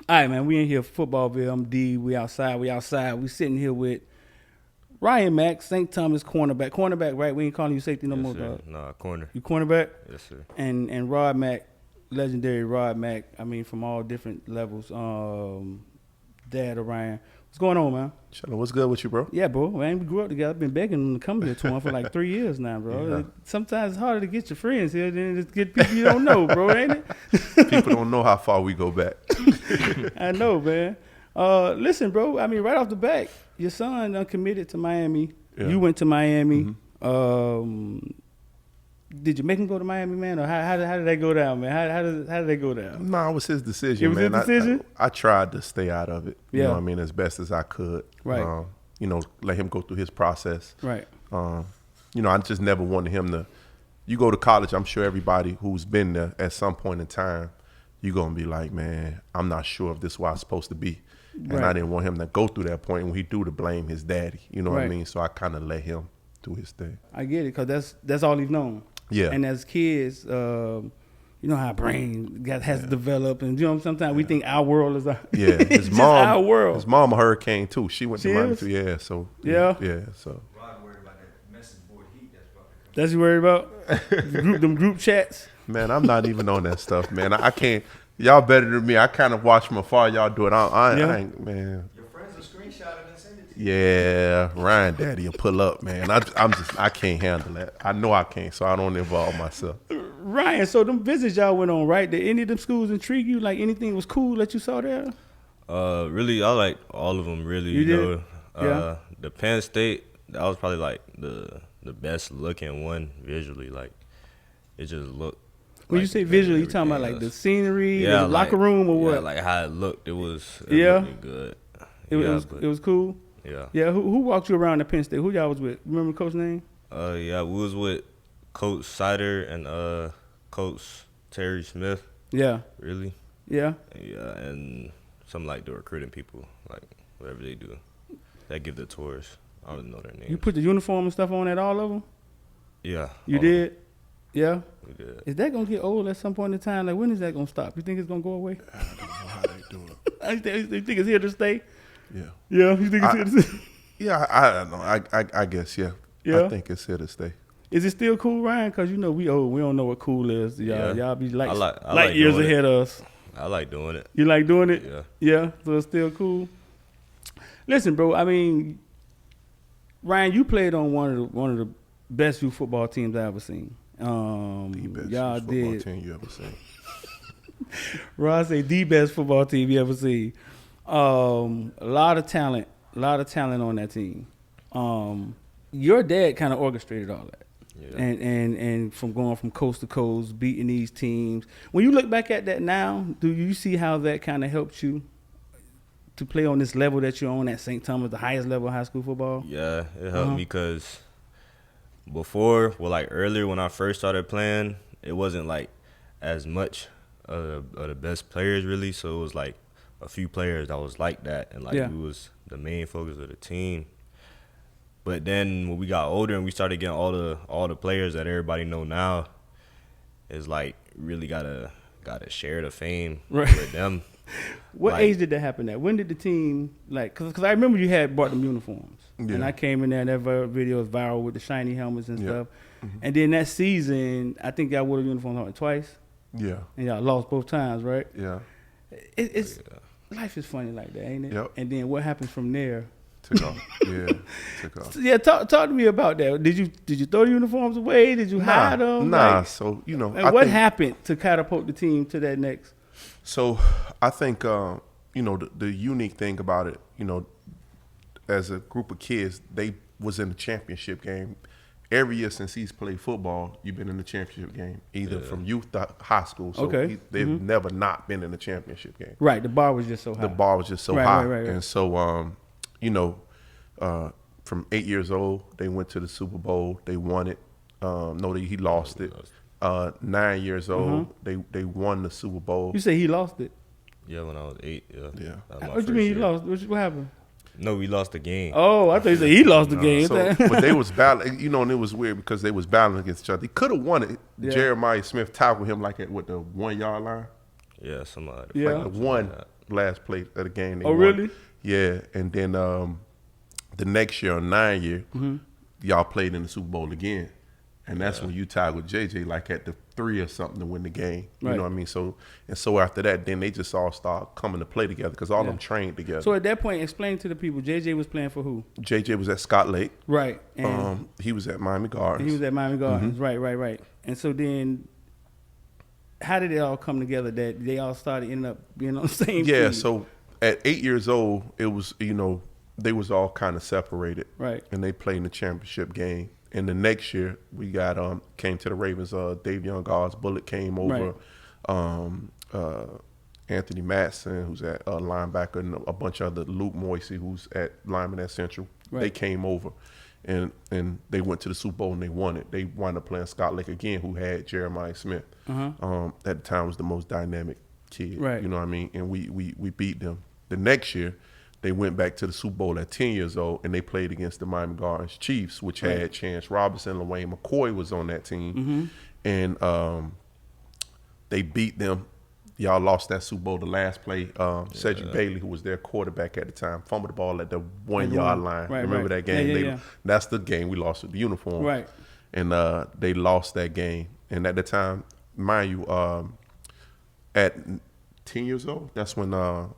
All right, man. We in here, Footballville. I'm D. We outside. We sitting here with Ryan Macks, St. Thomas cornerback. Cornerback, right? We ain't calling you safety no more, dog. Nah, corner. You cornerback? Yes, sir. And Rod Mack, legendary Rod Mack. I mean, from all different levels. Dad of Ryan. What's going on, man? Chillin', what's good with you, bro? Yeah, bro. Man, we grew up together. I've been begging them to come here to him for like 3 years now, bro. Yeah. Sometimes it's harder to get your friends here than just get people you don't know, bro, ain't it? People don't know how far we go back. I know, man. Listen, bro. I mean, right off the bat, your son committed to Miami. Yeah. You went to Miami. Did you make him go to Miami, man, or how did that go down, man? How did that go down? No, it was his decision, It was man. his decision? I tried to stay out of it. You Yeah. know what I mean, as best as I could. Right. Let him go through his process. Right. I just never wanted him to. You go to college, I'm sure everybody who's been there at some point in time, you're gonna be like, man, I'm not sure if this is where I'm supposed to be. And Right. I didn't want him to go through that point when he do to blame his daddy. You know what I Right. mean? So I kind of let him do his thing. I get it, because that's all he's known. Yeah. And as kids, you know how our brain has developed, and you know sometimes we think our world is our Yeah, it's his just mom. our world. His mom a hurricane too. She went She to Miami is? too. Yeah, so Yeah? yeah. So Rod worried about that message board heat that's about to come. That's you worried about? them group chats. man, I'm not even on that stuff, man. I can't. Y'all better than me. I kind of watch from afar. Y'all do it. I Yeah. ain't, man. Your friends will screenshot it and send it to you. Yeah, Ryan Daddy will pull up, man. I can't handle that. I know I can't, so I don't involve myself. Ryan, so them visits y'all went on, right? Did any of them schools intrigue you? Like anything was cool that you saw there? Really, I like all of them. Really, You you did? know. Yeah. The Penn State, that was probably like the best looking one visually. Like it just looked. When like you say visually, you talking about everything like the else. scenery, Yeah, the locker like- room, or what? Yeah, like how it looked. It was. Yeah? looked good. It was cool. Yeah. Yeah, who walked you around the Penn State? Who y'all was with? Remember coach name? Yeah, we was with Coach Sider and Coach Terry Smith. Yeah, Really. yeah. Yeah, and some like the recruiting people, like whatever they do, they give the tours. I don't know their names. You put the uniform and stuff on at all of them? Yeah. You all did? Yeah. of them. We did. Is that gonna get old at some point in time? Like when is that gonna stop? You think it's gonna go away? I don't know how they do it. You think it's here to stay? Yeah, Yeah. You think it's here to stay? yeah. I don't know. I guess yeah. Yeah. I think it's here to stay. Is it still cool, Ryan? Because you know we old. We don't know what cool is. Y'all, Yeah. y'all be like I light like years doing it. ahead of us. I like doing it. You like doing it? Yeah. Yeah, so it's still cool. Listen, bro. I mean, Ryan, you played on one of the best youth football teams I ever seen. The best y'all football did. team you ever seen. Rod say the best football team you ever seen. A lot of talent on that team. Your dad kind of orchestrated all that. Yeah. And from going from coast to coast, beating these teams. When you look back at that now, do you see how that kind of helped you to play on this level that you're on at St. Thomas, the highest level of high school football? Yeah, it helped me because before, like earlier when I first started playing, it wasn't like as much of the best players really. So it was like a few players that was like that, and like Yeah. we was the main focus of the team. But then when we got older and we started getting all the players that everybody know now, it's like really gotta share the fame Right. with them. What Like- age did that happen at? When did the team, like, because I remember you had bought them uniforms. Yeah. And I came in there and that video was viral with the shiny helmets and Yeah. stuff. And then that season, I think y'all wore the uniforms twice. Yeah, And y'all lost both times, right? yeah. It's life is funny like that, ain't it? Yep. And then what happens from there? Took off. Yeah, took off. So, yeah, talk to me about that. Did you throw the uniforms away? Did you hide them? Nah. Like, So and I what think- happened to catapult the team to that next? So I think the unique thing about it, as a group of kids, they was in the championship game. Every year since he's played football, you've been in the championship game, either from youth to high school. So Okay. they've never not been in the championship game. Right, the bar was just so high. The bar was just so Right, high. right. And so, from 8 years old, they went to the Super Bowl. They won it. He lost it. 9 years old, they won the Super Bowl. You say he lost it. Yeah, when I was 8. Yeah. Yeah. That was my What you first mean he year. lost? What happened? No, we lost the game. Oh, I thought you said he lost the game. So, but they was battling, and it was weird because they was battling against each other. He could have won it. Yeah. Jeremiah Smith tackled him like at the 1 yard line. Yeah, somebody. Yeah. Like the one. last play of the game. They Oh, won. really? Yeah, and then the next year, on 9 year, y'all played in the Super Bowl again, and that's when you tied with JJ like at the 3 or something to win the game. You Right. know what I mean? So after that, then they just all start coming to play together because all of them trained together. So at that point, explain to the people, JJ was playing for who? JJ was at Scott Lake. Right. And He was at Miami Gardens. he was at Miami Gardens. Right. And so then, how did it all come together that they all started ending up being on the same team? So at 8 years old, it was, they was all kind of separated. Right. And they played in the championship game. And the next year, we got came to the Ravens. Davion Gard's bullet came over. Anthony Matson, who's at linebacker, and a bunch of other Luke Moisey, who's at lineman at Central. Right. They came over, and they went to the Super Bowl and they won it. They wound up playing Scott Lake again, who had Jeremiah Smith. At the time, was the most dynamic kid. Right. You know what I mean? And we beat them. The next year, they went back to the Super Bowl at 10 years old, and they played against the Miami Gardens Chiefs, which had Chance Robinson, LaWayne McCoy was on that team, and they beat them. Y'all lost that Super Bowl the last play. Cedric Bailey, who was their quarterback at the time, fumbled the ball at the 1 yard line. Right, Remember that game? Yeah. That's the game we lost with the uniform. Right. And they lost that game. And at the time, mind you, at 10 years old, that's when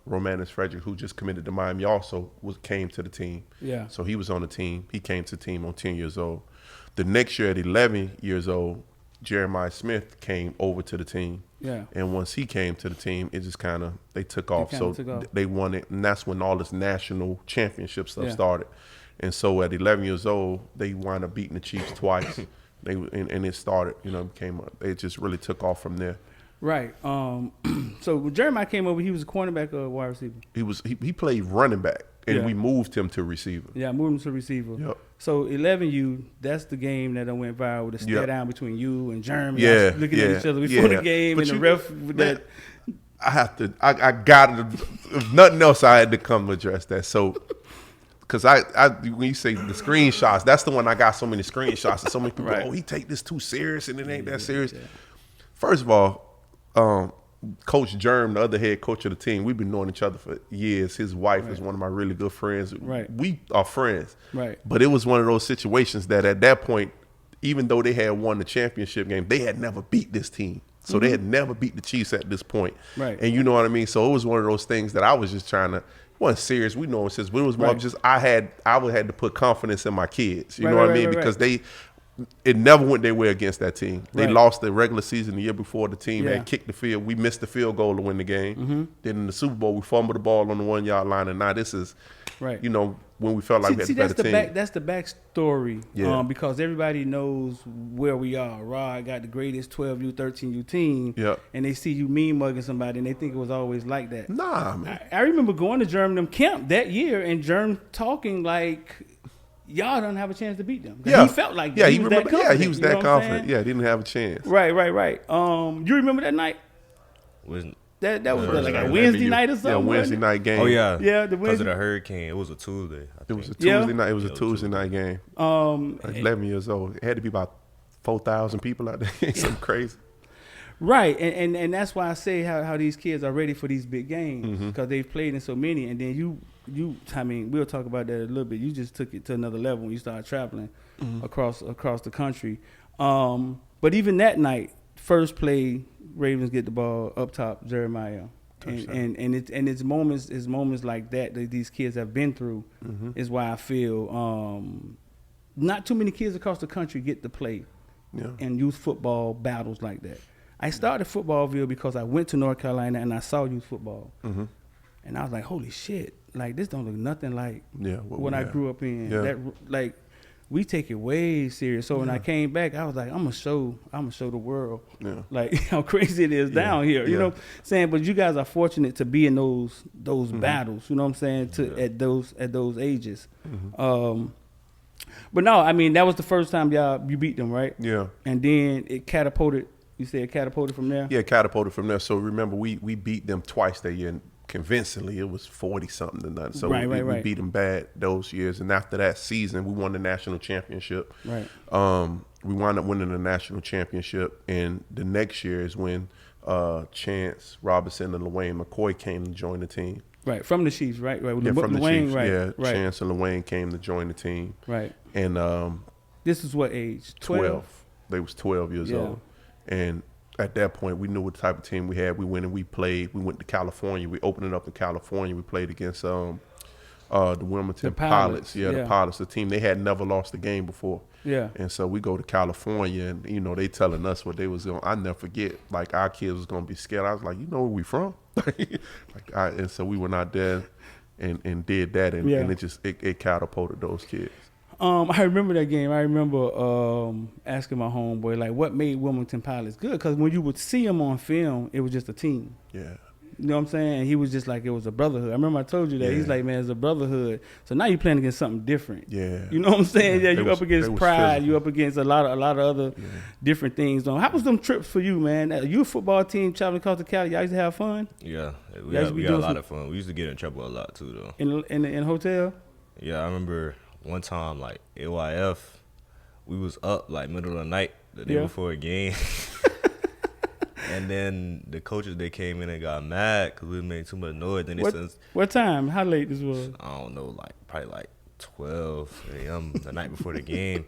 Romanus Frederick, who just committed to Miami, also came to the team. Yeah. So he was on the team. He came to the team on 10 years old. The next year at 11 years old, Jeremiah Smith came over to the team. Yeah. And once he came to the team, it just they took off. So took off. they won it. And that's when all this national championship stuff Yeah. started. And so at 11 years old, they wound up beating the Chiefs twice. And it started, it just really took off from there. Right. So when Jeremiah came over, he was a cornerback or a wide receiver? He played running back, and Yeah. we moved him to receiver. Yeah, I moved him to receiver. Yep. So 11U, that's the game that went viral with the stare Yep. down between you and Jeremy. Yeah, Looking yeah, at each other before yeah. the game, But and the you- ref with man, that. I got it. If nothing else, I had to come address that. So, because when you say the screenshots, that's the one I got so many screenshots, and so many people Right. go, oh, he take this too serious, and it ain't that serious. First of all, Coach Germ, the other head coach of the team, we've been knowing each other for years. His wife is one of my really good friends. Right. We are friends. Right. But it was one of those situations that at that point, even though they had won the championship game, they had never beat this team. So they had never beat the Chiefs at this point. Right. And you know what I mean? So it was one of those things that I was just trying to, it wasn't serious. We know it says, but it was more Right. just I would had to put confidence in my kids. You Right, know what right, I mean? right, Because it never went their way against that team. They Right. lost the regular season the year before. The team Yeah. had kicked the field. We missed the field goal to win the game. Then in the Super Bowl, we fumbled the ball on the 1 yard line. And now this is, Right. when we felt like we had the that's better the team. back. That's the backstory. Yeah. Because everybody knows where we are. Rod got the greatest 12U, 13U team. Yeah. And they see you mean mugging somebody, and they think it was always like that. Nah, man. I remember going to Germ camp that year, and Germ talking like, y'all don't have a chance to beat them. Yeah. He felt like that. Yeah, he was that confident. he was you know that what I'm confident. saying? Yeah, he didn't have a chance. Right. You remember that night? Wasn't- That was Yeah, like I a remember Wednesday you- night or something. Yeah, Wednesday wasn't it? night game. Oh yeah, Yeah, the because Wednesday- of the hurricane. It was a Tuesday. It was a Yeah. Tuesday night. It was a Yeah, Tuesday night game. 11 years old. It had to be about 4,000 people out there. Something crazy. Right, and that's why I say how these kids are ready for these big games because they've played in so many. And then you, I mean, we'll talk about that a little bit. You just took it to another level when you started traveling across the country. But even that night, first play, Ravens get the ball up top, Jeremiah. And it's moments like that these kids have been through is why I feel not too many kids across the country get to play in youth football battles like that. I started Footballville because I went to North Carolina and I saw youth football, and I was like, "Holy shit! Like this don't look nothing like what I grew up in. Yeah. That like we take it way serious." So when I came back, I was like, "I'm gonna show the world like how crazy it is down here." You know, what I'm saying, but you guys are fortunate to be in those battles. You know what I'm saying? At those ages. But no, I mean that was the first time you beat them, right? Yeah. And then it catapulted. You said it catapulted from there? Yeah, catapulted from there. So remember, we beat them twice that year, and convincingly. It was 40-something to nothing. So we beat them bad those years. And after that season, we won the national championship. Right. We wound up winning the national championship, and the next year is when Chance Robinson and LaWayne McCoy came to join the team. Right, from the Chiefs, right? Right. Yeah, from the Chiefs. Right, yeah, right. Chance and LaWayne came to join the team. Right. And this is what age? 12. They was 12 years Yeah. old. And at that point, we knew what type of team we had. We went and we played. We went to California. We opened it up in California. We played against the Wilmington Pilots. Yeah, the Pilots, the team. They had never lost a game before. Yeah. And so we go to California, and, you know, they telling us what they was going to. I never forget, like, our kids was going to be scared. I was like, you know where we from? And so we went out there and did that, and it just it catapulted those kids. I remember that game. I remember asking my homeboy, like, what made Wilmington Pilots good? Because when you would see them on film, it was just a team. Yeah. You know what I'm saying? He was just like, it was a brotherhood. I remember I told you that. Yeah. He's like, man, it's a brotherhood. So now you're playing against something different. Yeah. You know what I'm saying? Yeah, you're was- up against they was pride. physical. You're up against a lot of other different things. How was them trips for you, man? You a football team traveling across the Cali. Y'all used to have fun Yeah, we Guys had, be we had a doing lot some- of fun. We used to get in trouble a lot too, though. in hotel? Yeah, I remember one time, like, AYF, we was up, like, middle of the night the day Yeah. before a game. And then the coaches, they came in and got mad because we made too much noise. Then they said, What time? How late this was? I don't know, like, probably like 12 a.m. the night before the game.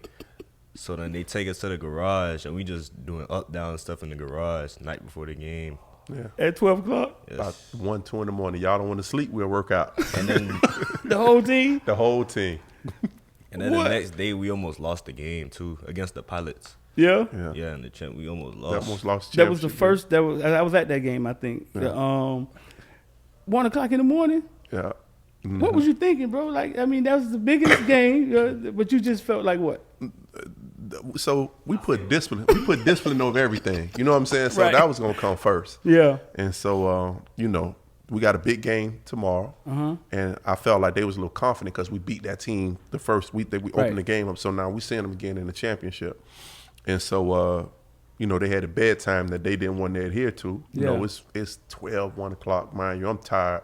So then they take us to the garage, and we just doing up, down stuff in the garage night before the game. Yeah. At 12 o'clock? Yes. About 1, 2 in the morning. Y'all don't want to sleep, we'll work out. And then The whole team? The whole team. the What? next day, we almost lost the game, too, against the Pilots. Yeah? Yeah. Yeah, in the champ, we almost That lost. almost lost the That was the championship. first. I was at that game. I think. Yeah. 1 o'clock in the morning. Yeah. What was you thinking, bro? Like, I mean, that was the biggest game, but you just felt like what? So we put discipline. We put discipline over everything. You know what I'm saying? So Right. that was gonna come first. Yeah. And so you know, we got a big game tomorrow, and I felt like they was a little confident because we beat that team the first week that we opened Right. the game up. So now we seeing them again in the championship, and so you know, they had a bedtime that they didn't want to adhere to. You know, it's 12, 1 o'clock, mind you. I'm tired,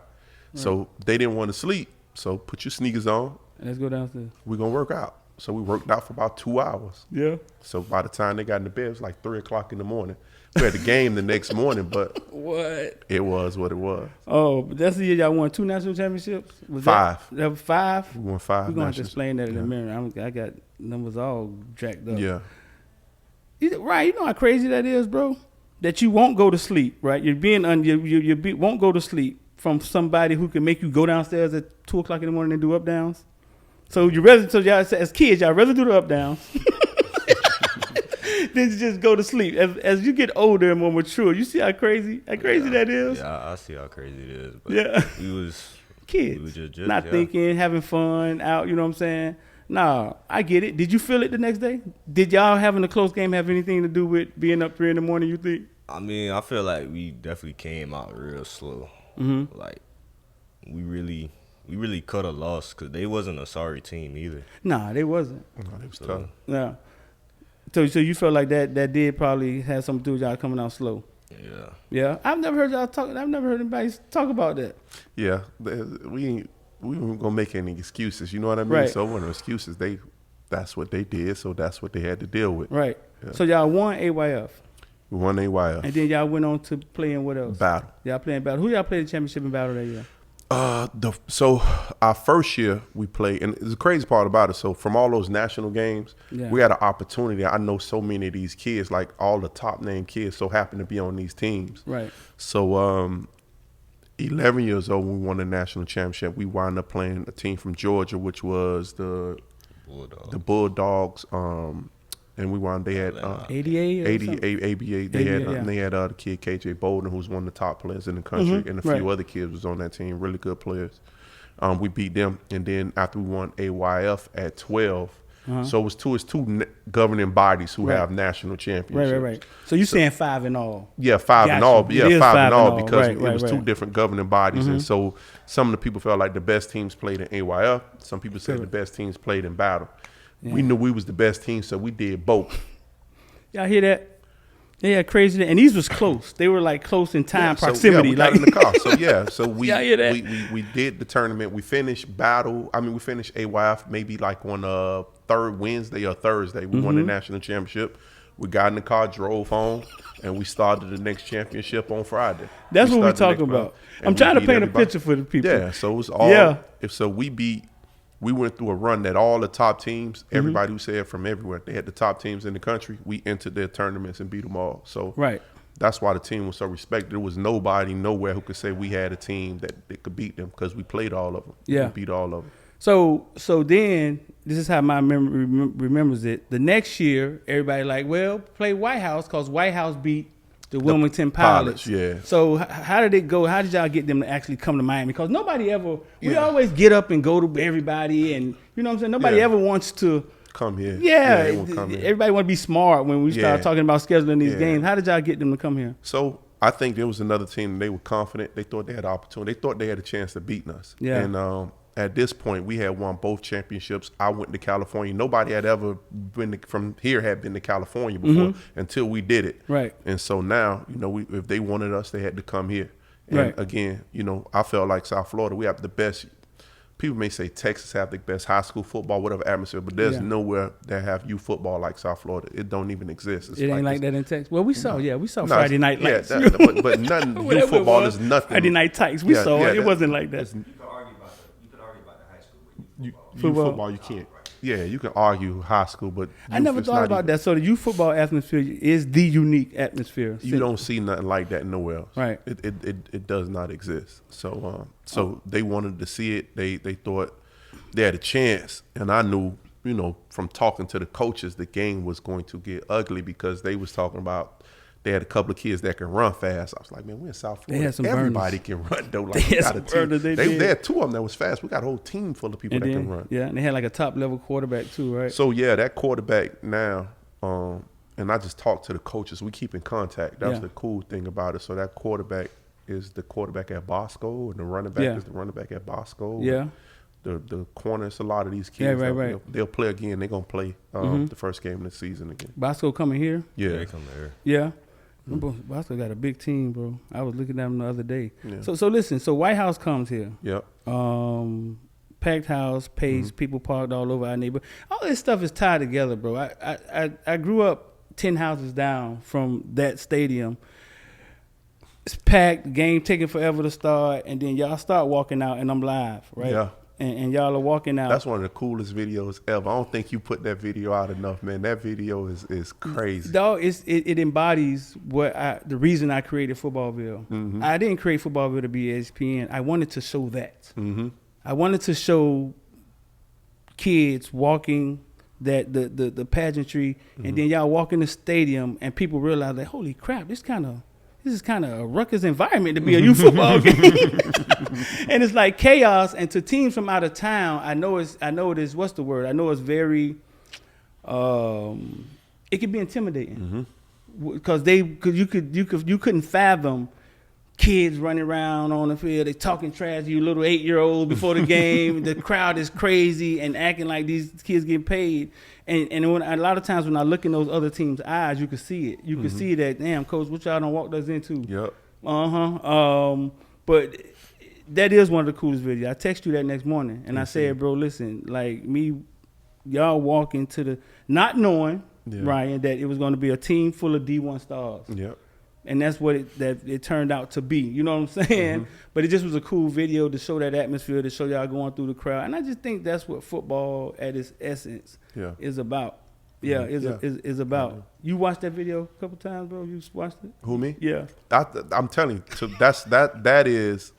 so they didn't want to sleep. So put your sneakers on. Let's go downstairs. We're gonna work out. So we worked out for about 2 hours. Yeah. So by the time they got in the bed, it was like 3 o'clock in the morning. We had the game the next morning, but What? it was what it was. Oh, but that's the year y'all won 2 national championships. Was 5. That was 5. We won 5 We're gonna have to nationals. explain that in a minute. I got numbers all jacked up. Yeah. Right. You know how crazy that is, bro. That you won't go to sleep. Right. You're being won't go to sleep from somebody who can make you go downstairs at 2 o'clock in the morning and do up downs. So you rather, so y'all as kids, y'all rather do the up downs than just go to sleep. As you get older and more mature, you see how crazy that is. Yeah, I see how crazy it is. But Yeah. we was Kids, We was just not thinking, having fun, out. You know what I'm saying? Nah, I get it. Did you feel it the next day? Did y'all having a close game have anything to do with being up 3 in the morning? You think? I mean, I feel like we definitely came out real slow. Like we really cut a loss because they wasn't a sorry team either. Nah, they wasn't. No, it was So, tough. Yeah. So you felt like that did probably have something to do with y'all coming out slow. Yeah. Yeah. I've never heard y'all talk. I've never heard anybody talk about that. Yeah. We weren't gonna make any excuses. You know what I mean? Right. So one of the excuses, that's what they did. So that's what they had to deal with. Right. Yeah. So y'all won AYF, We won AYF. and then y'all went on to play in what else? Battle. Y'all playing battle. Who y'all played the championship in battle that year? So our first year we played, and the crazy part about it, so from all those national games, Yeah. we had an opportunity. I know so many of these kids, like all the top name kids, so happen to be on these teams. Right. So 11 years old when we won the national championship, we wound up playing a team from Georgia, which was the Bulldogs. And they had 88 or 80 something? ABA. They had the kid KJ Bolden, who's one of the top players in the country, and a few right. other kids was on that team, really good players. We beat them, and then after we won AYF at 12, so it's two governing bodies who have national championships. Right. So you saying 5 in all? Yeah, 5 and Gotcha. all. It Yeah, is 5 and all because Right, it was two right. different governing bodies, and so some of the people felt like the best teams played in AYF. Some people said the best teams played in battle. Yeah. We knew we was the best team, so we did both. Y'all hear that? Yeah, crazy. And these was close. They were like close in time, So, proximity. we got in the car. So we Y'all hear that? we did the tournament. We finished battle. I mean, we finished AYF maybe like on third Wednesday or Thursday. We won the national championship. We got in the car, drove home, and we started the next championship on Friday. That's what we're talking about. I'm trying to paint a picture for the people. Yeah, so it was all. Yeah. We went through a run that all the top teams, everybody who said from everywhere, they had the top teams in the country. We entered their tournaments and beat them all. So Right. that's why the team was so respected. There was nobody nowhere who could say we had a team that could beat them because we played all of them. Yeah. We beat all of them. So then this is how my memory remembers it. The next year, everybody like, well, play White House because White House beat the Wilmington Pilots. Yeah. So how did it go? How did y'all get them to actually come to Miami? Because nobody ever, we always get up and go to everybody, and you know what I'm saying? Nobody ever wants to come here. Yeah, they won't come here. everybody want to be smart when we start talking about scheduling these games. How did y'all get them to come here? So I think there was another team, and they were confident. They thought they had an opportunity. They thought they had a chance of beating us. Yeah. And at this point, we had won both championships. I went to California. Nobody had ever been from here had been to California before until we did it. Right. And so now, if they wanted us, they had to come here. And again, I felt like South Florida, we have the best. People may say Texas have the best high school football, whatever atmosphere, but there's nowhere that have youth football like South Florida. It don't even exist. It ain't like that in Texas. Well, we saw Friday Night Lights. Yeah, but nothing. Youth football is nothing. Friday Night Tights. We saw it. It wasn't like that. You could argue about the high school with youth football. Youth football, you can't. Yeah, you can argue high school, but I never thought about that. So the youth football atmosphere is the unique atmosphere. You don't see nothing like that nowhere else. Right. It does not exist. So they wanted to see it. They thought they had a chance, and I knew, from talking to the coaches, the game was going to get ugly because they was talking about they had a couple of kids that can run fast. I was like, man, we're in South Florida. They had some Everybody burners. can run though. Like They we had got some a team. burners, They had two of them that was fast. We got a whole team full of people And that then, can run. yeah, and they had like a top level quarterback too, right? So yeah, that quarterback now, and I just talked to the coaches. We keep in contact. That was the cool thing about it. So that quarterback is the quarterback at Bosco, and the running back is the running back at Bosco. Yeah. The corners, a lot of these kids, they'll play again. They're gonna play the first game of the season again. Bosco coming here? Yeah, They come there. Yeah. Bosco got a big team, bro. I was looking at them the other day. Yeah. So listen, so White House comes here. Yep. Packed house, pace, people parked all over our neighborhood. All this stuff is tied together, bro. I grew up 10 houses down from that stadium. It's packed, game taking forever to start, and then y'all start walking out, and I'm live, right? Yeah. And y'all are walking out. That's one of the coolest videos ever. I don't think you put that video out enough, man. That video is crazy. Dog, it embodies the reason I created Footballville. I didn't create Footballville to be ESPN. I wanted to show that. I wanted to show kids walking that the pageantry, and then y'all walk in the stadium, and people realize that, holy crap, this is kind of a ruckus environment to be a youth football game. And it's like chaos. And to teams from out of town, I know it is, what's the word? I know it's very, it could be intimidating. Because you couldn't fathom kids running around on the field, they talking trash to you little 8-year-olds before the game. The crowd is crazy and acting like these kids get paid. And when, a lot of times when I look in those other teams' eyes, you can see it. You can see that, damn, coach, what y'all done walked us into. Yep. But that is one of the coolest videos. I text you that next morning, and I said, bro, listen, like y'all walk into the, not knowing, Ryan, that it was going to be a team full of D1 stars. Yep. And that's what it turned out to be. You know what I'm saying? But it just was a cool video to show that atmosphere, to show y'all going through the crowd. And I just think that's what football at its essence is about. Yeah, is about. You watched that video a couple times, bro? You watched it? Who, me? Yeah. I'm telling you, so that is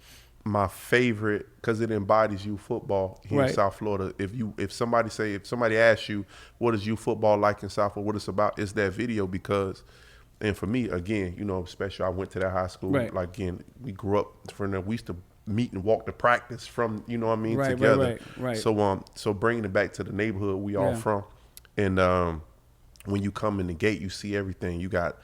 my favorite because it embodies youth football here in South Florida. If somebody asks you what is youth football like in South Florida, what it's about, it's that video because. And for me, again, especially I went to that high school. Right. Like, again, we grew up from there. We used to meet and walk to practice from, together. Right. So bringing it back to the neighborhood we all from. And when you come in the gate, you see everything. You got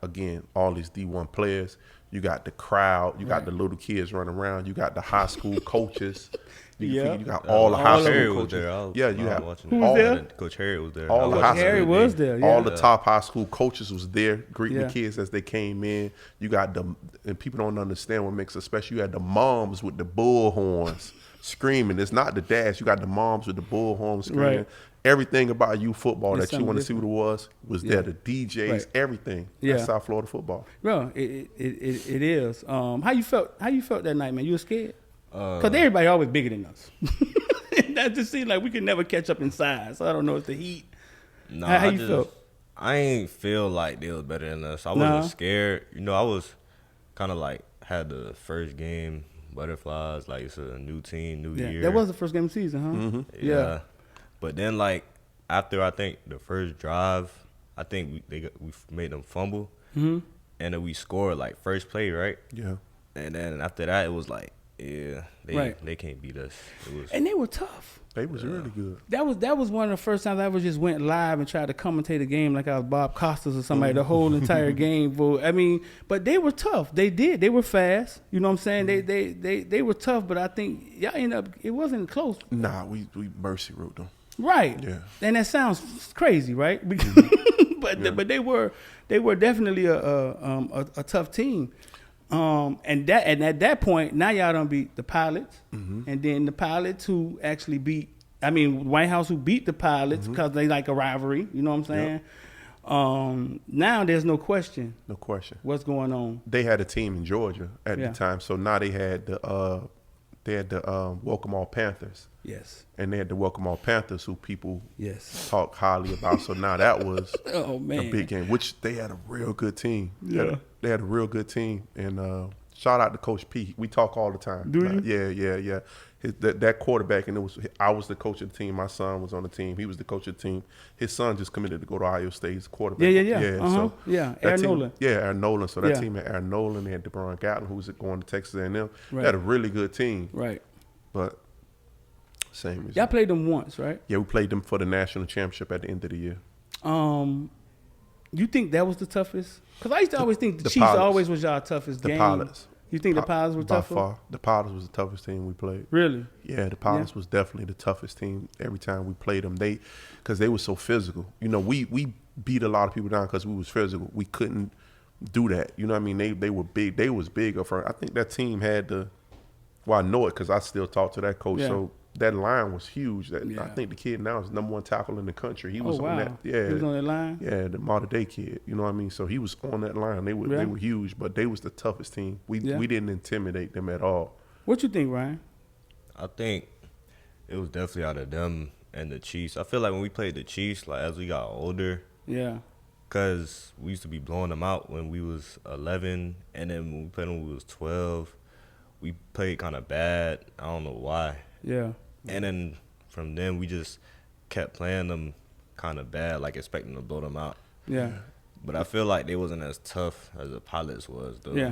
again, all these D1 players. You got the crowd. You got the little kids running around. You got the high school coaches. You got all the high Coach Harry school was coaches. there. I was, Yeah, I you was have watching Who it. was there? Coach Harry was there. All I the watched high it. school- Harry was there. Yeah. All the top high school coaches was there greeting Yeah. the kids as they came in. You got and people don't understand what makes it special. You had the moms with the bullhorns screaming. It's not the dads. You got the moms with the bullhorns screaming. Right. Everything about you football It's that you want to see something what it was there. The DJs, Right. everything. Yeah. That's South Florida football. Bro, it is. How you felt that night, man? You were scared? Because everybody always bigger than us. That just seemed like we could never catch up in size. So I don't know if the heat. Nah, How you felt? I ain't feel like they was better than us. I Nah. wasn't scared. You know, I was kind of like had the first game, butterflies, like it's a new team, new year. That was the first game of the season, huh? Mm-hmm. Yeah. But then like after I think the first drive, I think we made them fumble, and then we scored like first play, right? Yeah. And then after that, it was like, Right. they can't beat us. It was And they were tough. They was really good. That was one of the first times I ever just went live and tried to commentate a game like I was Bob Costas or somebody the whole entire game. But they were tough. They did. They were fast. You know what I'm saying? They were tough. But I think y'all ended up. It wasn't close. Nah, we mercy ruled them. Right. Yeah. And that sounds crazy, right? But they were definitely a tough team. And at that point, now y'all done beat the Pilots, and then the Pilots who actually White House who beat the Pilots because they like a rivalry. You know what I'm saying? Now there's no question. No question. What's going on? They had a team in Georgia at Yeah. the time, so now they had the Welcome All Panthers, Yes. and they had the Welcome All Panthers who people Yes. talk highly about. So now that was Oh man. a big game, which they had a real good team. Yeah. They had a real good team, and shout out to Coach P. We talk all the time. Do you? Yeah. That quarterback, and I was the coach of the team. My son was on the team. He was the coach of the team. His son just committed to go to Ohio State. He's a quarterback. Yeah. So Yeah. that Aaron team- Nolan. Yeah, Aaron Nolan. So that Yeah. team had Aaron Nolan. They had DeBron Gatlin, who was going to Texas A&M. Right. They had a really good team, Right. but same as Y'all played them once, right? yeah, we played them for the national championship at the end of the year. You think that was the toughest? Because I used to always think the the Chiefs Pilots. always was y'all toughest The game. Pilots. You think the Pilots were By tougher? far, the Pilots was the toughest team we played. Really? Yeah, the Pilots was definitely the toughest team every time we played them. Because they were so physical. You know, we beat a lot of people down because we was physical. We couldn't do that. You know what I mean? They were big. They was big up front. I think that team had well, I know it because I still talk to that coach. Yeah. So that line was huge. I Yeah. think the kid now is #1 tackle in the country. He was Oh wow. on that. Yeah. He was on that line. Yeah, the modern day kid. You know what I mean? So he was on that line. They Yeah. were huge, but they was the toughest team. We Yeah. didn't intimidate them at all. What you think, Ryan? I think it was definitely out of them and the Chiefs. I feel like when we played the Chiefs, like as we got older, Yeah. because we used to be blowing them out when we was 11, and then when we played them when we was 12, we played kind of bad. I don't know why. Yeah. And then from then, we just kept playing them kind of bad, like expecting to blow them out. Yeah. But I feel like they wasn't as tough as the Pilots was, though. Yeah.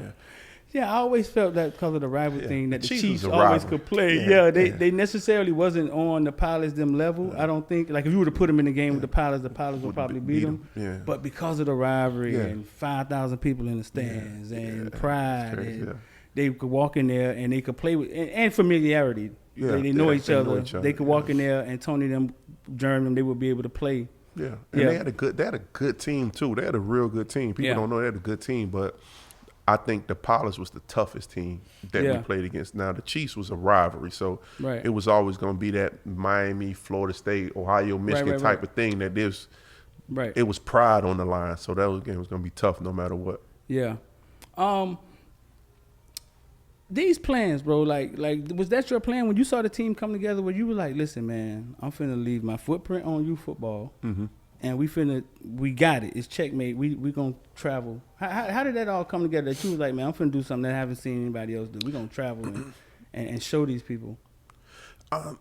Yeah, I always felt that because of the rival thing that the Chiefs Chiefs was a always rival. could play. Yeah, They necessarily wasn't on the Pilots them level. I don't think. Like if you were to put them in the game with the Pilots would probably beat them. Yeah. But because of the rivalry Yeah. and 5,000 people in the stands and pride, Crazy, and yeah. they could walk in there and they could play with and familiarity. Yeah, They know yeah, each they know other. each other, They could walk yeah. in there and Tony them, German, they would be able to play. Yeah, and Yeah. they had a good team too. They had a real good team. People Yeah. don't know they had a good team, but I think the Pilots was the toughest team that Yeah. we played against. Now the Chiefs was a rivalry, so Right. it was always going to be that Miami, Florida State, Ohio, Michigan right, type right. of thing. That there's Right. it was pride on the line, so that game was going to be tough no matter what. Yeah. These plans, bro, like was that your plan when you saw the team come together where you were like, listen, man, I'm finna leave my footprint on youth football and we got it. It's checkmate. We gonna travel. How did that all come together that you was like, man, I'm finna do something that I haven't seen anybody else do. We gonna travel and show these people.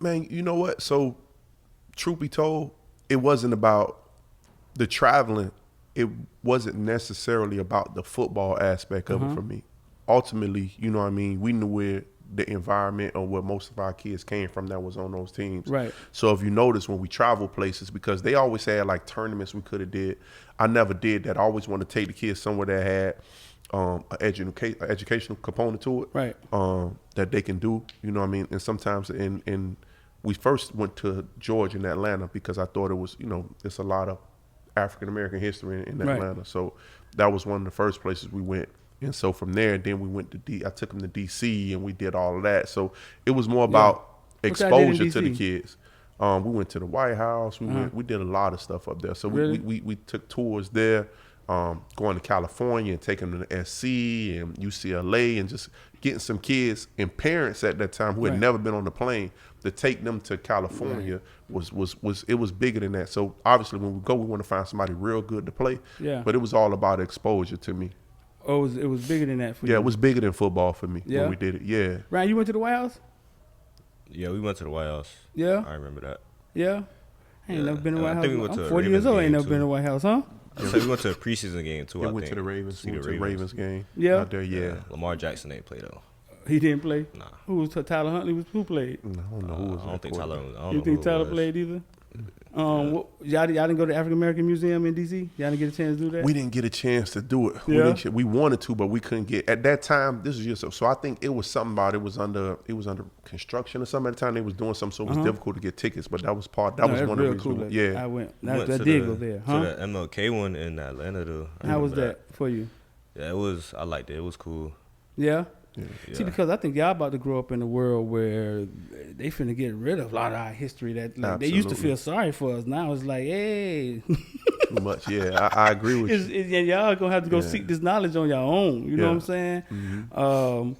Man, you know what? So, truth be told, it wasn't about the traveling. It wasn't necessarily about the football aspect of it for me. Ultimately, you know what I mean? We knew where the environment or where most of our kids came from that was on those teams. Right. So if you notice when we travel places, because they always had like tournaments we could have did, I never did that. I always wanted to take the kids somewhere that had an educational component to it, Right. that they can do. You know what I mean? And sometimes we first went to Georgia and Atlanta because I thought it was, it's a lot of African American history in Right. Atlanta. So that was one of the first places we went. And so from there, then we went to I took them to DC and we did all of that. So it was more about What y'all did in exposure to the DC? kids. We went to the White House. We did a lot of stuff up there. So Really? we took tours there, going to California and taking them to SC and UCLA and just getting some kids and parents at that time who had Right. never been on the plane to take them to California was it was bigger than that. So obviously when we go, we want to find somebody real good to play. Yeah. But it was all about exposure to me. Oh, it was bigger than that for you. Yeah, it was bigger than football for me Yeah? when we did it. Yeah. Ryan, you went to the White House? Yeah, we went to the White House. Yeah. I remember that. Yeah. I ain't Yeah. never been to the And I White think we House. went I'm to a 40 years Ravens old. I ain't game, never been to too. the White House, huh? So we went to a preseason game too. Yeah, I went think. to the Ravens. See Went the to the Ravens game. Yeah. Out there, yeah. Lamar Jackson ain't play though. He didn't play. Nah. Who was Tyler Huntley? Who played? I don't know who was I don't that think quarterback. Tyler. I don't You know think who it Tyler was. played either? Y'all didn't go to the African American Museum in DC? Y'all didn't get a chance to do that? We didn't get a chance to do it. Yeah. We wanted to, but we couldn't get at that time. This was years ago, so I think it was something about it was under construction or something at the time. They was doing something, so it was difficult to get tickets. But that was part. That No, was that's one of the real reasons. cool. Yeah, I went. We went I to did the- go there, huh? To the MLK one in Atlanta though. I How was remember that for you? Yeah, it was. I liked it. It was cool. Yeah. Yeah. See, because I think y'all about to grow up in a world where they finna get rid of a lot of our history that like, they used to Absolutely. feel sorry for us. Now it's like, hey, too much. Yeah, I agree with you. y'all gonna have to go Yeah. seek this knowledge on your own. You know Yeah. what I'm saying?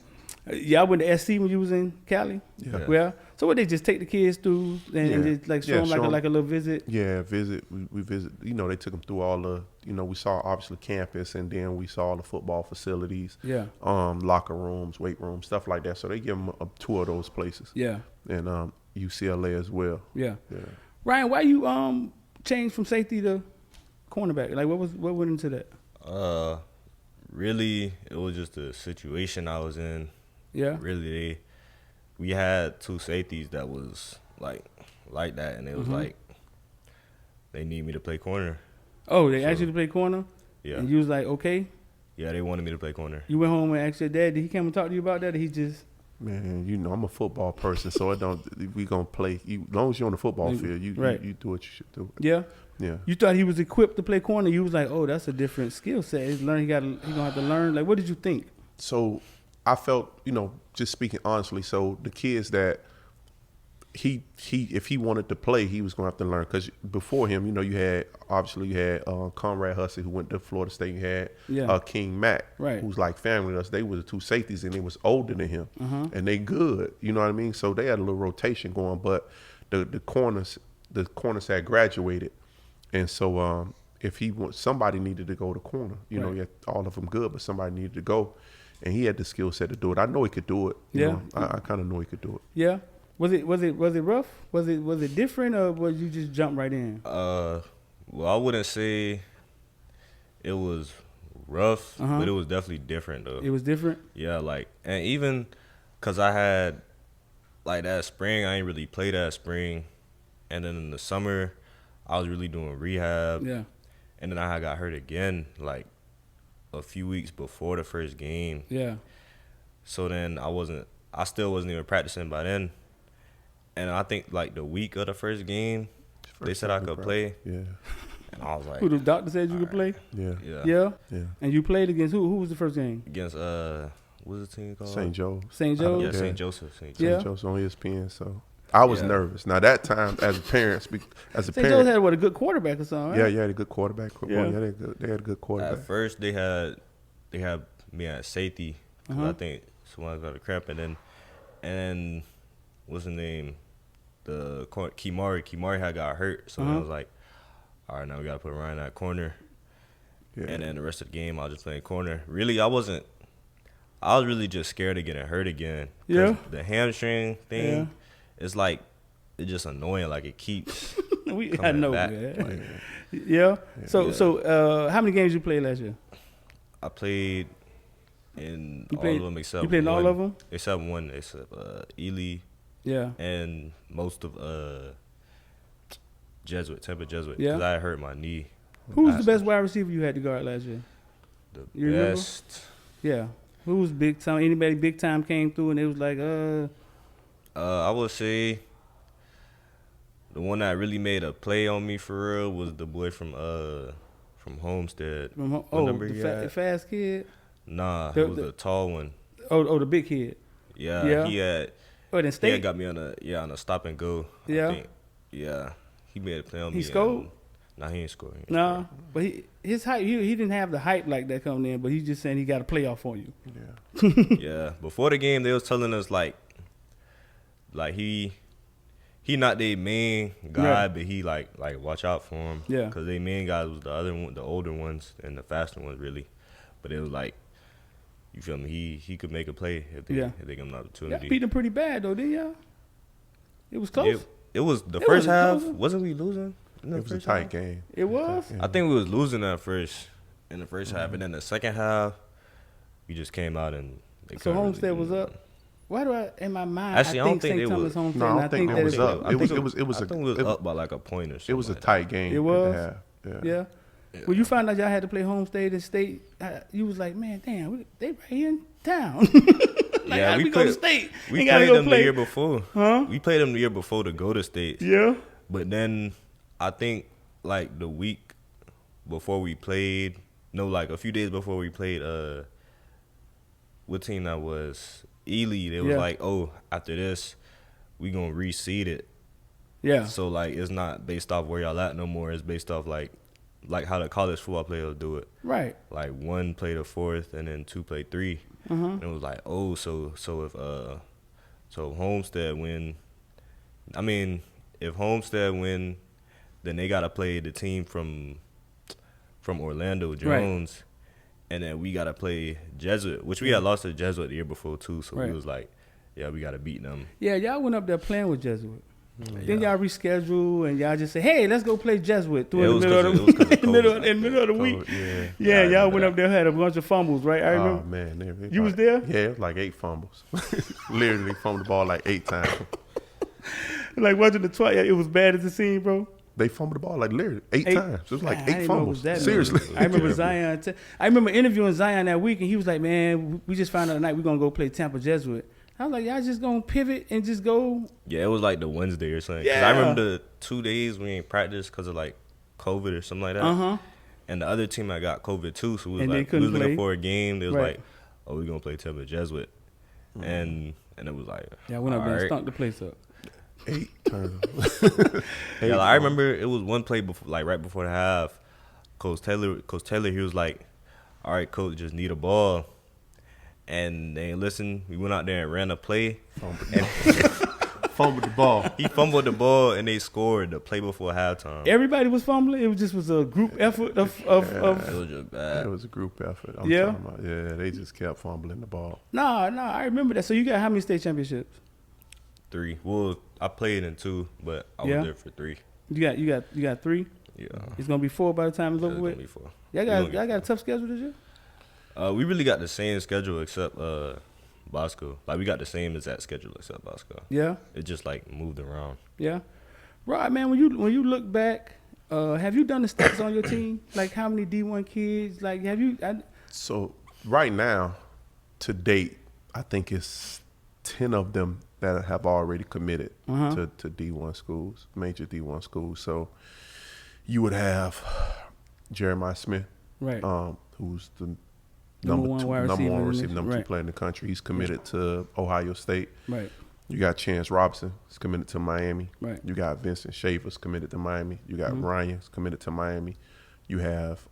Y'all went to SC when you was in Cali. Yeah. Well, so what they just take the kids through and Yeah. just like show Yeah, them show 'em. like a little visit. Yeah, visit. We visit. They took them through all the. We saw obviously campus, and then we saw all the football facilities. Yeah. Locker rooms, weight rooms, stuff like that. So they give them a tour of those places. Yeah. And UCLA as well. Yeah. Yeah. Ryan, why you changed from safety to cornerback? Like what went into that? Really, it was just the situation I was in. Yeah. Really, we had two safeties that was like that, and it was like they need me to play corner. Oh, they asked you to play corner? Yeah, And you was like, okay. yeah, they wanted me to play corner. You went home and asked your dad, did he come and talk to you about that? Or he just Man, I'm a football person, so it don't. We gonna play. As long as you're on the football field, you do what you should do. Yeah. Yeah. You thought he was equipped to play corner. You was like, oh, that's a different skill set. He gonna have to learn. Like, what did you think? So I felt, just speaking honestly, so the kids that he if he wanted to play, he was gonna have to learn, because before him, you had Conrad Hussey, who went to Florida State. You had King Mack, Right. who's like family to us. They were the two safeties, and they was older than him, and they good. You know what I mean? So they had a little rotation going, but the corners had graduated, and so if somebody needed to go to corner, Right. you had all of them good, but somebody needed to go, and he had the skill set to do it. I know he could do it. Yeah. I kind of know he could do it. Yeah. Was it rough? Was it different, or was you just jump right in? Well, I wouldn't say it was rough, but it was definitely different though. It was different. Yeah, and even cause I had that spring, I ain't really played that spring, and then in the summer, I was really doing rehab. Yeah. And then I got hurt again, a few weeks before the first game. Yeah. So then I still wasn't even practicing by then. And I think the week of the first game, they said I could play. Yeah. And I was like, Who the doctor said you could play? Yeah. yeah. Yeah. Yeah. And you played against who? Who was the first game? Against what's the team called? St. Joe. St. Joe. Yeah, Yeah. St. Joseph. St. Yeah. Joseph. St. Joe's on ESPN. So I was Yeah. nervous. Now that time, as a parent, St. Joe's had a good quarterback or something, right? yeah, you had a good quarterback. Yeah. They had a good quarterback. At first, they had me at safety, 'cause I think someone got a cramp, and then what's his name? The Kimari had got hurt, so I was like, all right, now we gotta put Ryan at corner, Yeah. and then the rest of the game I was just playing corner. Really, I was really just scared of getting hurt again. 'Cause Yeah. the hamstring thing, it's it's just annoying. It keeps. I coming know. back. Man. Yeah. So how many games you played last year? I played in You all played- of them except you played in one. all of 'em? Except one, except Ely Yeah. and most of Jesuit, Tampa Jesuit. Yeah. Because I hurt my knee. Who was the Last best wide receiver you had to guard last year? The You remember? best. Yeah. Who was big time? Anybody big time came through and it was like, I would say the one that really made a play on me for real was the boy from Homestead. What number he the had? fast kid. Nah, The- it was the- the tall one. Oh, the big kid. Yeah, Yeah. he had Oh, then he State. had got me on a stop and go. Yeah. I think. Yeah, he made a play on me. He scored? Nah, he ain't scored. He ain't No, but his hype. He didn't have the hype like that coming in, but he's just saying he got a playoff on you. Yeah. scored. Yeah, before the game they was telling us like he not their main guy, Right. but he like watch out for him. Yeah. Because their main guys was the other one, the older ones and the faster ones really. But it was like, you feel me? He could make a play if they Yeah. give him an Y'all opportunity. beat him pretty bad though, didn't y'all? It was close. It was the It first was half. close. Wasn't we losing? In the It was a first tight half? game. It was. Yeah. I think we was losing in the first half, Mm-hmm. and then the second half, we just came out and they So couldn't really Homestead do was nothing. up. Why do I in my mind? Actually, I don't think St. they Thomas was- Homestead. No, I and don't think that they was it- up. I It was think we was up by like a point or something. It was a like tight game. It was? at the half. Yeah. that. When you found out y'all had to play Homestead and State, you was like, man, damn, they right here in town. Like, Yeah, how we we go to played- State. We Ain't gotta played go them play. the year before. Huh? We played them the year before to go to States. Yeah. But then I think like the week before we played, like a few days before we played, what team that was? Ely. They was Yeah. like, oh, after this, we gonna reseed it. Yeah. So like it's not based off where y'all at no more. It's based off like how the college football players do it. Right. Like one played a fourth and then two played three. And it was like, oh, so if Homestead win, I mean, if Homestead win, then they gotta play the team from Orlando, Jones, and then we gotta play Jesuit, which we had lost to Jesuit the year before too. So Right. we was like, yeah, we gotta beat them. Yeah, y'all went up there playing with Jesuit. Then y'all reschedule and y'all just say, hey, let's go play Jesuit Yeah, it in was the middle 'cause of it was 'cause of the middle COVID. in the middle of the week. Yeah. Yeah, I y'all remember went that. up there, had a bunch of fumbles, right? I remember. Oh man, they You was there? Yeah, it was like 8 fumbles. Literally fumbled the ball like 8 times. Like, wasn't the twice? It was bad as it seemed, bro. They fumbled the ball like literally 8 times. It was like Man, I 8 didn't know it fumbles. was that Seriously. many. I remember Zion. I remember interviewing Zion that week, and he was like, "Man, we just found out tonight we're gonna go play Tampa Jesuit." I was like, "Y'all just gonna pivot and just go?" Yeah, it was like the Wednesday or something. 'Cause Yeah. I remember the 2 days we ain't practiced because of like COVID or something like that. And the other team I got COVID too, so we was And they like we couldn't was looking play? for a game. They was Right. like, "Oh, we gonna play Tampa Jesuit," and it was like, Yeah, I went up there and alright. stunk the place up. 8 times. Yeah, like, I remember it was one play before, like right before the half. Coach Taylor, he was like, "All right, coach, just need a ball," and they ain't listen. We went out there and ran a play, and Fumbled the ball. he fumbled the ball, and they scored the play before halftime. Everybody was fumbling. It was a group effort of It was just bad. It was a group effort. I'm Yeah? talking about. Yeah, they just kept fumbling the ball. Nah, I remember that. So you got how many state championships? 3. Well, I played in 2, but I was Yeah? there for 3. You got 3. Yeah. It's gonna be 4 by the time it's It's over gonna with. be 4. Y'all We gonna got get a tough schedule this year. We really got the same schedule except Bosco. Like we got the same exact schedule except Bosco. Yeah, It just like moved around. yeah. Rod, man, when you look back, have you done the stats on your team? Like how many D1 kids? Like have you? So right now, to date, I think it's 10 of them that have already committed to D1 schools, major D1 schools. So you would have Jeremiah Smith, Right. who's the Number one wide receiver in this- number 2 right. player in the country. He's committed to Ohio State. Right. You got Chance Robinson, he's committed to Miami. Right. You got Vincent Schaefer's committed to Miami. You got Ryan's committed to Miami. You have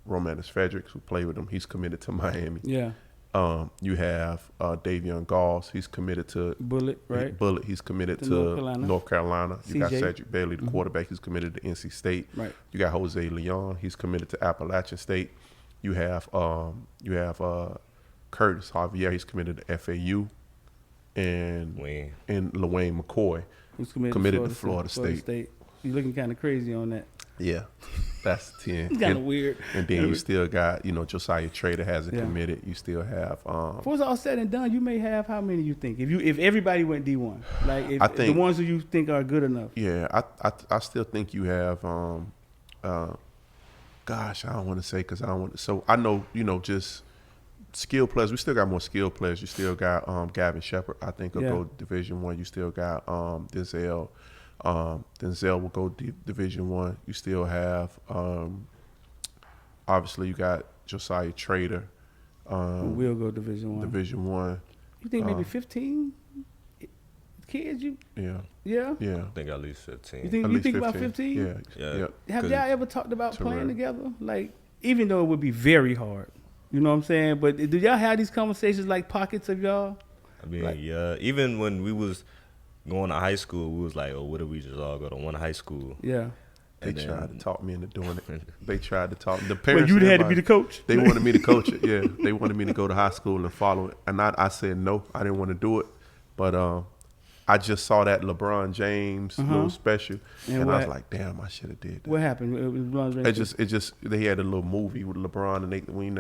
Romanus Fredericks, who played with him. He's committed to Miami. Yeah. You have Davion Galls. He's committed to Bullet. Right. Bullet. He's committed To to North Carolina. North Carolina. You got CJ. Cedric Bailey, the quarterback. He's committed to NC State. Right. You got Jose Leon. He's committed to Appalachian State. You have Curtis Javier. He's committed to FAU, and Wayne. Lawayne McCoy. Who's committed to Florida State. You looking kind of crazy on that. Yeah, that's 10. It's kind of weird. And then you still got, Josiah Trader hasn't Yeah. committed. You still have Before it's all said and done, you may have how many you think? If everybody went D1, like if I think- the ones who you think are good enough. yeah, I still think you have gosh, I don't want to say because I don't want to. So I know, just skill players. We still got more skill players. You still got Gavin Shepard. I think will Yeah. go Division One. You still got Denzel. Denzel will go Division One. You still have obviously you got Josiah Trader. Who will go Division 1. Division One. You think maybe 15 kids? Yeah. Yeah. Yeah. I think at least 15. You think At you least think about 15? Yeah. Yeah. Have 'Cause- y'all ever talked about playing Terrell. together? Like, even though it would be very hard, you know what I'm saying? But do y'all have these conversations like pockets of y'all? I mean, Like- yeah. Even when we was going to high school, we was like, oh, what if we just all go to one high school? Yeah. They And then- tried to talk me into doing it. They tried to talk. The But parents. you had to be everybody- the coach. They wanted me to coach it. Yeah, they wanted me to go to high school and follow it, and I said no. I didn't want to do it, but I just saw that LeBron James little special, And and I was what- like, damn, I should have did that. What happened? It just they had a little movie with LeBron, and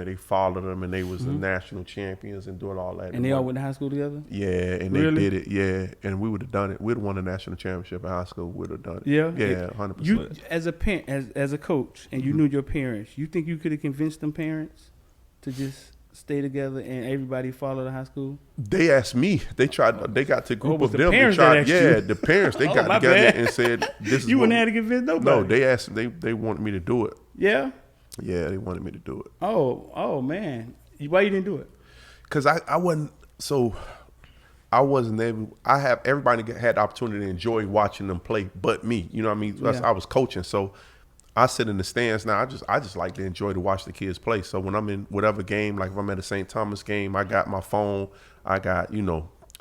they followed him, and they was the national champions and doing all that. And they all went to high school together? Yeah, and Really? they did it. Yeah, and we would have done it. We'd have won the national championship in high school. We'd have done it. Yeah? Yeah, 100%. You, as a parent, as a coach, and you knew your parents, you think you could have convinced them parents to just stay together and everybody follow the high school? They asked me. They tried. They got to a group was of the them. They parents that tried. asked Yeah, you? the parents. They Oh, got my together bad. and said, "This is You what wouldn't have to convince nobody. No, they asked. They wanted me to do it. Yeah? Yeah, they wanted me to do it Oh man. Why you didn't do it? because I wasn't. So I wasn't able. I have everybody had the opportunity to enjoy watching them play, but me. You know what I mean? Yeah. I was coaching, so I sit in the stands now. I just like to enjoy to watch the kids play. So when I'm in whatever game, like if I'm at a St. Thomas game, I got my phone. I got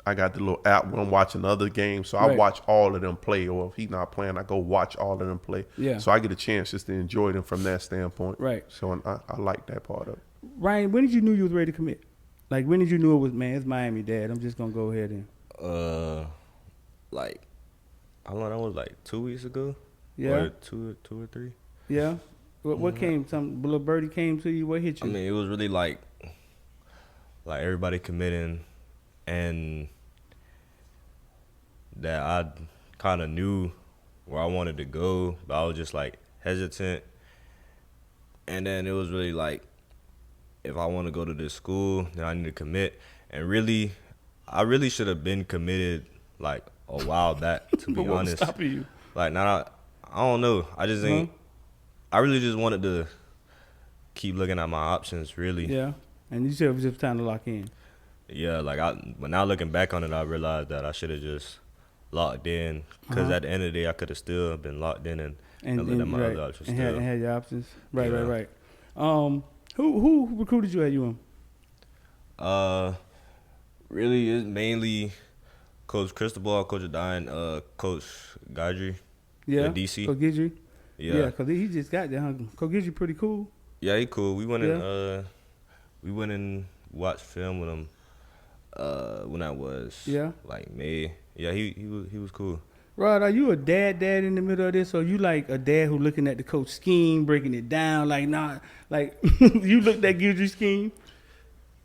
I got the little app when I'm watching the other games. So I Right. watch all of them play. Or if he's not playing, I go watch all of them play. Yeah. So I get a chance just to enjoy them from that standpoint. Right. So I like that part of it. Ryan, when did you know you was ready to commit? Like, when did you know it was, man, it's Miami, Dad. I'm just going to go ahead and. Like, how long that was? Like 2 weeks ago? Yeah? Or two or three? Yeah? What came? Some little birdie came to you? What hit I you? mean, it was really like everybody committing, and that I kind of knew where I wanted to go, but I was just like hesitant. And then it was really like, if I want to go to this school, then I need to commit. And really, I really should have been committed like a while back, to But be what was honest. stopping you? Like, now I don't know. I just ain't. I really just wanted to keep looking at my options, really. Yeah. And you said it was just time to lock in. Yeah, like but now looking back on it, I realized that I should have just locked in, because at the end of the day, I could have still been locked in and looked at my right, other options and still. had your options. Right, Yeah. right. Who recruited you at UM? Really, it's mainly Coach Cristobal, Coach Adine, Coach Gadri, Yeah. DC. Coach Gidry? Yeah, because he just got there. Huh? Coach Gidry pretty cool. yeah, he cool. We went Yeah. and watched film with him. When I was like May. Yeah, he was cool. Rod, are you a dad in the middle of this, or you like a dad who looking at the coach scheme, breaking it down, like you looked at Gidry's scheme?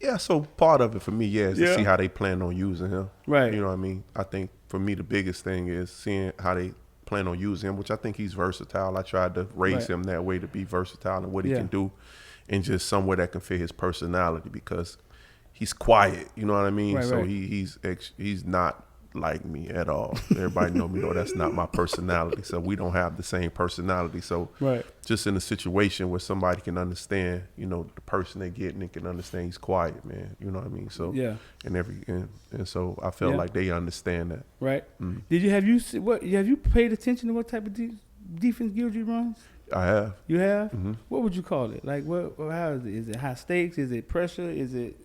Yeah, so part of it for me, is Yeah. to see how they plan on using him. Right. You know what I mean? I think for me the biggest thing is seeing how they plan on using him, which I think he's versatile. I tried to raise Right. him that way to be versatile and what he Yeah. can do, and just somewhere that can fit his personality, because he's quiet. You know what I mean? Right, so right. he's not like me at all. Everybody know me. That's not my personality. So we don't have the same personality. So Right. just in a situation where somebody can understand, the person they're getting and can understand he's quiet, man. You know what I mean? So Yeah. and so I felt Yeah. like they understand that. Right. Have you paid attention to what type of defense Gidry runs? I have. You have? What would you call it? Like how is it? Is it high stakes? Is it pressure? Is it?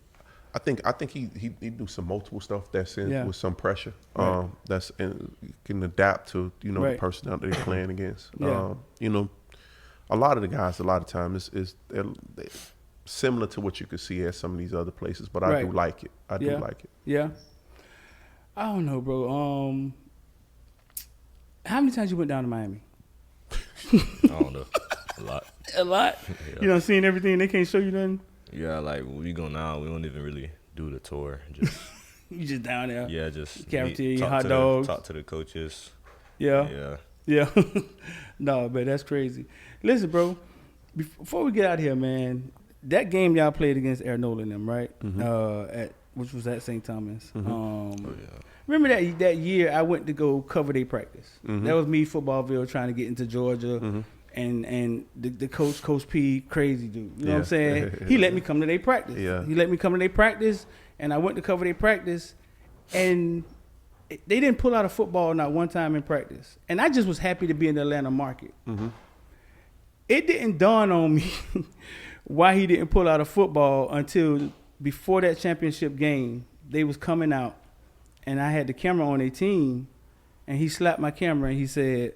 I think he do some multiple stuff that's in Yeah. with some pressure. Right. That's can adapt to the Right. person that they're playing against. Yeah. A lot of the guys, a lot of times they're similar to what you could see at some of these other places, but I do Right. like it. I do Yeah. like it. Yeah. I don't know, bro. How many times you went down to Miami? I don't know. A lot. A lot. Yeah. You done seen everything. They can't show you nothing. Yeah, like when we go now, we don't even really do the tour. Just You just down there. yeah, just Cafeteria, talk hot to dogs. talk to the coaches. Yeah. Yeah. No, but that's crazy. Listen, bro. Before we get out of here, man, that game y'all played against Arnold and them, right? Which was at St. Thomas. Oh, yeah. Remember that year I went to go cover their practice. That was me, Footballville, trying to get into Georgia. And the Coach P, crazy dude. You know what I'm saying? He let me come to their practice. Yeah. He let me come to their practice, and I went to cover their practice, and they didn't pull out a football not one time in practice. And I just was happy to be in the Atlanta market. It didn't dawn on me why he didn't pull out a football until before that championship game. They was coming out, and I had the camera on their team, and he slapped my camera, and he said,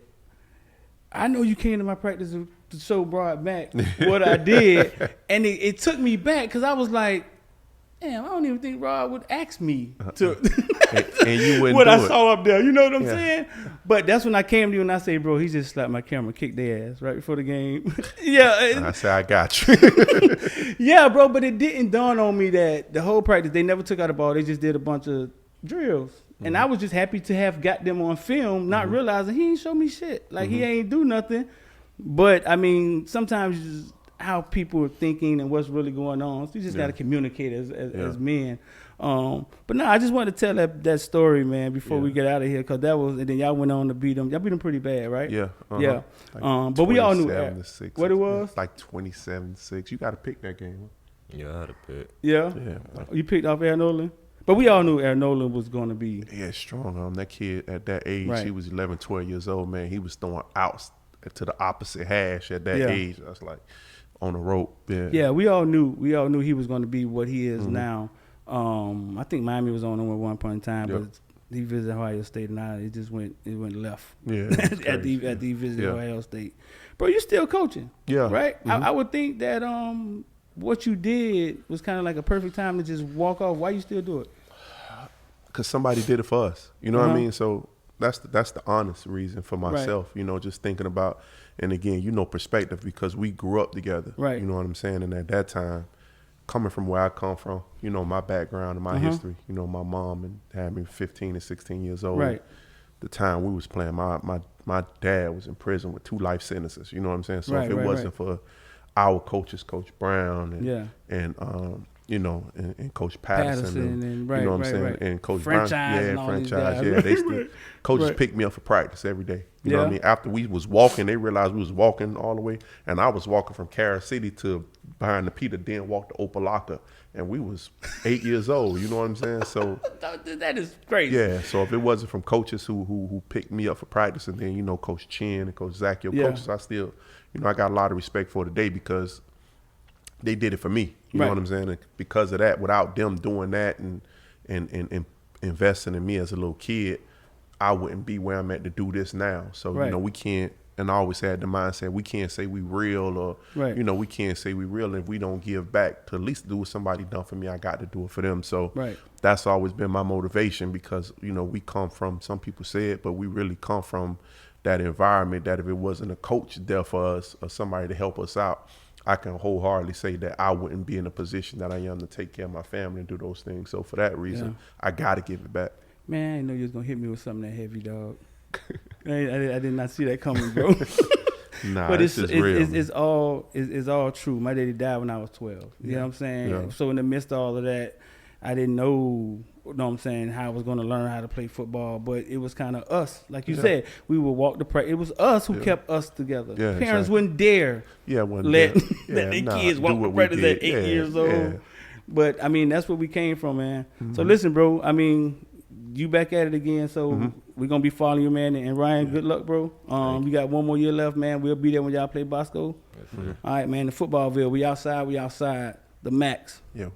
I know you came to my practice to show Rod Mack what I did. And it took me back because I was like, damn, I don't even think Rod would ask me to and you wouldn't what do I it. saw up there. You know what I'm Yeah. saying? But that's when I came to you and I say, bro, he just slapped my camera, kicked their ass right before the game. And I said, I got you. Yeah, bro, but it didn't dawn on me that the whole practice, they never took out a ball. They just did a bunch of drills. And I was just happy to have got them on film, not realizing he ain't show me shit. Like, he ain't do nothing. But, I mean, sometimes just how people are thinking and what's really going on. So you just got to communicate as men. But, no, I just wanted to tell that story, man, before we get out of here. Because that was – and then y'all went on to beat them. Y'all beat them pretty bad, right? Yeah. Yeah. Like But we all knew 27-6. what it was. Like 27-6. You got to pick that game. Yeah, I had a pick. Yeah? Yeah. You picked off Aaron Nolan? But we all knew Aaron Nolan was going to be. Yeah, strong. That kid at that age, Right. he was 11, 12 years old, man. He was throwing outs to the opposite hash at that age. That's like on the rope. Yeah, we all knew he was going to be what he is now. I think Miami was on him at one point in time, but he visited Ohio State, and it went left. Yeah, at the visit Ohio State. Bro, you still coaching? Yeah, right. I would think that what you did was kind of like a perfect time to just walk off. Why you still do it? Because somebody did it for us. You know what I mean? So that's the honest reason for myself. You know, just thinking about, and again, perspective, because we grew up together. Right. You know what I'm saying? And at that time, coming from where I come from, my background and my history, my mom and had me 15 and 16 years old. Right. The time we was playing, my dad was in prison with 2 life sentences. You know what I'm saying? So if it wasn't for our coaches, Coach Brown and Coach Patterson and you know what I'm saying, and Coach franchise Brown, and franchise, they still coaches picked me up for practice every day. You know what I mean? After we was walking, they realized we was walking all the way, and I was walking from Carol City to behind the Peter, then walked to Opelika, and we was 8 years old. You know what I'm saying? So that is crazy. yeah. So if it wasn't from coaches who picked me up for practice, and then Coach Chin and Coach Zach, coaches, I still I got a lot of respect for today because they did it for me. You know what I'm saying? And because of that, without them doing that and investing in me as a little kid, I wouldn't be where I'm at to do this now. So, we can't, and I always had the mindset, we can't say we real or, we can't say we real if we don't give back to at least do what somebody done for me. I got to do it for them. So that's always been my motivation because, we come from, some people say it, but we really come from that environment that if it wasn't a coach there for us or somebody to help us out, I can wholeheartedly say that I wouldn't be in the position that I am to take care of my family and do those things. So for that reason, I got to give it back. Man, I didn't know you was going to hit me with something that heavy, dog. I did not see that coming, bro. Nah, but it's real. It's all true. My daddy died when I was 12. You know what I'm saying? Yeah. So in the midst of all of that, I didn't know how I was going to learn how to play football. But it was kind of us. Like you said, we would walk the practice. It was us who kept us together. Yeah, Parents exactly. wouldn't dare let their kids walk the practice at 8 years old. Yeah. But, I mean, that's where we came from, man. So listen, bro, I mean, you back at it again, so we're going to be following you, man. And Ryan, good luck, bro. You got 1 more year left, man. We'll be there when y'all play Bosco. All right, man, the Footballville, we outside. The Macks. Yeah.